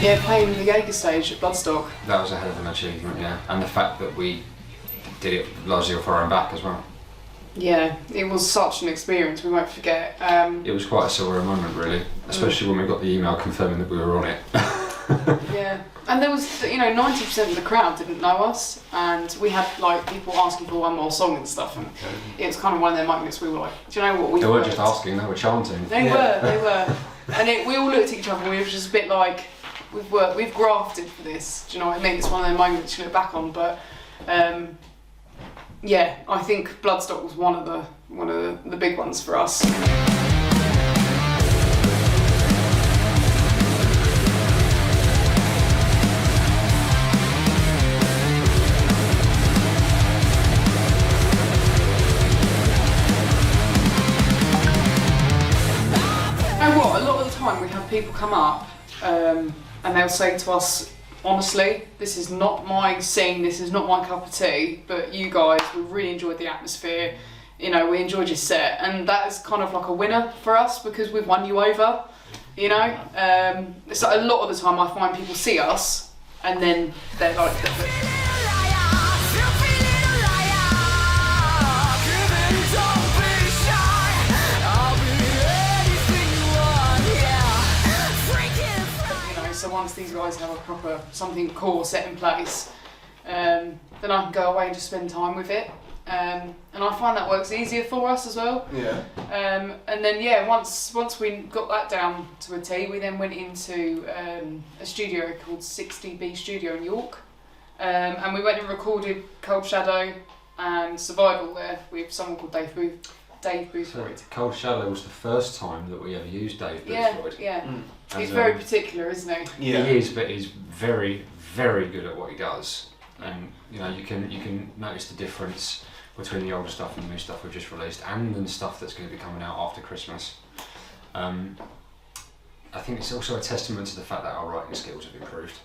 Yeah, playing the Jaeger stage at Bloodstock. That was a hell of an achievement, yeah. And the fact that we did it largely off our own back as well. Yeah, it was such an experience, we won't forget. It was quite a surreal moment, really, especially when we got the email confirming that we were on it. Yeah, and there was, 90% of the crowd didn't know us, and we had like people asking for one more song and stuff, and it was kind of one of their moments we were like, do you know what, They weren't just asking, they were chanting. They were. And we all looked at each other and we were just a bit like, we've grafted for this, do you know what I mean? It's one of their moments you look back on, but yeah, I think Bloodstock was one of the big ones for us. We have people come up and they'll say to us, honestly, this is not my scene, this is not my cup of tea, but you guys, we really enjoyed the atmosphere, we enjoyed your set, and that is kind of like a winner for us because we've won you over, So a lot of the time I find people see us and then they're like, so once these guys have a proper something core set in place, then I can go away and just spend time with it, and I find that works easier for us as well. Yeah. And then once we got that down to a T, we then went into a studio called 6DB Studio in York, and we went and recorded Cold Shadow and Survival there with someone called Dave Boothroyd. So Cold Shadow was the first time that we ever used Dave Boothroyd. Yeah. He's very particular, isn't he? Yeah. He is, but he's very, very good at what he does. And you can notice the difference between the older stuff and the new stuff we've just released, and the stuff that's going to be coming out after Christmas. I think it's also a testament to the fact that our writing skills have improved.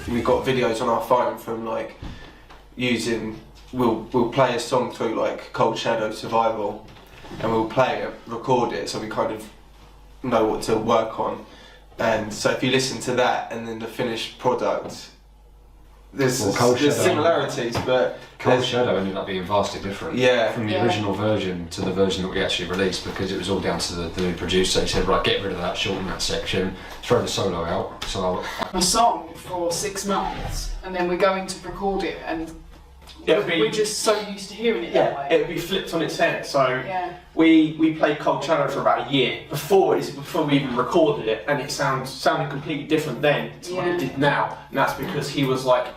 We've got videos on our phone from like we'll play a song through like Cold Shadow Survival, and we'll play it, record it, so we kind of know what to work on. And so if you listen to that and then the finished product, there's similarities, but Cold Shadow ended up being vastly different from the original version to the version that we actually released, because it was all down to the new producer. He said, right, get rid of that, shorten that section, throw the solo out. So a song for 6 months, and then we're going to record it, and we're just so used to hearing it that way. It would be flipped on its head. So we played Cold Shadow for about a year before we even recorded it, and it sounded completely different then to what it did now. And that's because he was like,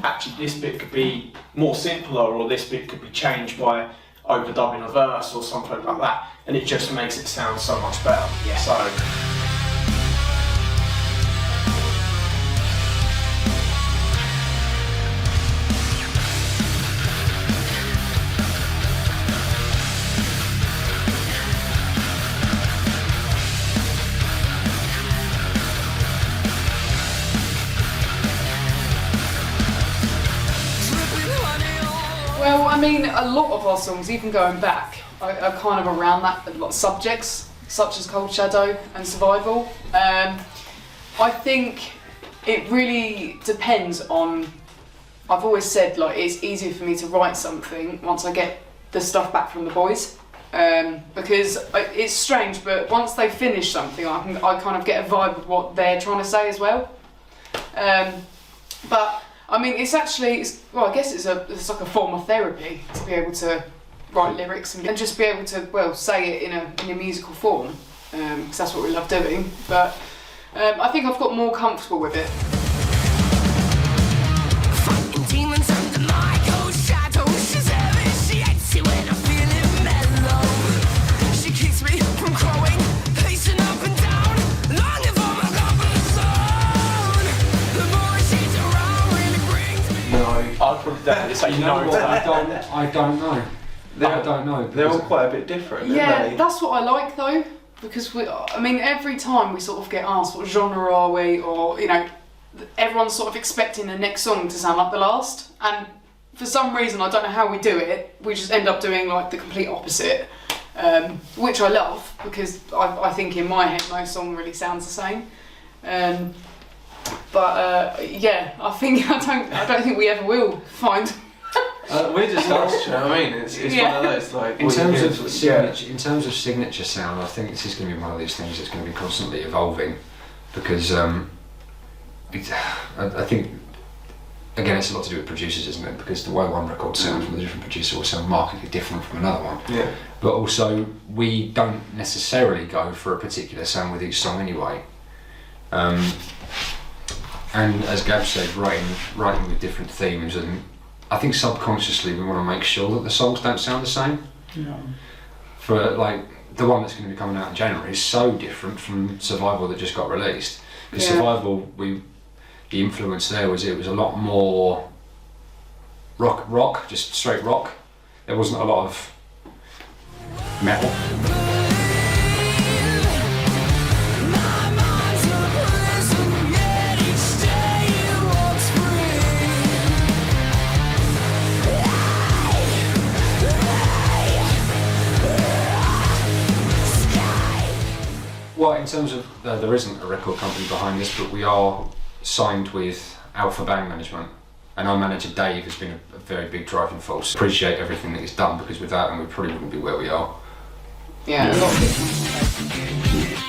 actually this bit could be more simpler, or this bit could be changed by overdubbing a verse or something like that, and it just makes it sound so much better. Yeah. So. Well, I mean, a lot of our songs, even going back, are kind of around that, like subjects, such as Cold Shadow and Survival. I think it really depends on, I've always said, like, it's easier for me to write something once I get the stuff back from the boys. Because it's strange, but once they finish something, I kind of get a vibe of what they're trying to say as well. But I mean, I guess it's like a form of therapy to be able to write lyrics and just be able to, say it in a musical form, because that's what we love doing. But I think I've got more comfortable with it. Demons under my cold shadow. She's heavy, she hates it when I'm feeling mellow. She keeps me from growing, pacing up and down, longing for my comfort zone. The more she's around, really brings me. No. I'd probably definitely say You know no to what? that. I don't know. I don't know. They're all because- quite a bit different, Yeah, aren't they? that's what I like though, because I mean, every time we sort of get asked what genre are we, or you know, everyone's sort of expecting the next song to sound like the last, and for some reason, I don't know how we do it, we just end up doing like the complete opposite, which I love, because I think in my head no song really sounds the same. Yeah, I think I don't think we ever will find. We're just lost, you know what I mean? It's Yeah. one of those, like... In what you terms hear of is- signature, in terms of signature sound, I think this is going to be one of these things that's going to be constantly evolving, because I think again it's a lot to do with producers, isn't it? Because the way one record sounds from a different producer will sound markedly different from another one. Yeah. But also we don't necessarily go for a particular sound with each song anyway. And as Gab said, writing with different themes, and I think subconsciously we want to make sure that the songs don't sound the same. Yeah. For like the one that's going to be coming out in January is so different from Survival that just got released. Because Yeah. Survival, the influence there was it was a lot more rock, just straight rock. There wasn't a lot of metal. My mind's a prison, yet each day it walks Well, in terms of there isn't a record company behind this, but we are signed with Alpha Band Management, and our manager Dave has been a very big driving force. Appreciate everything that he's done, because without him we probably wouldn't be where we are. Yeah, a lot of different.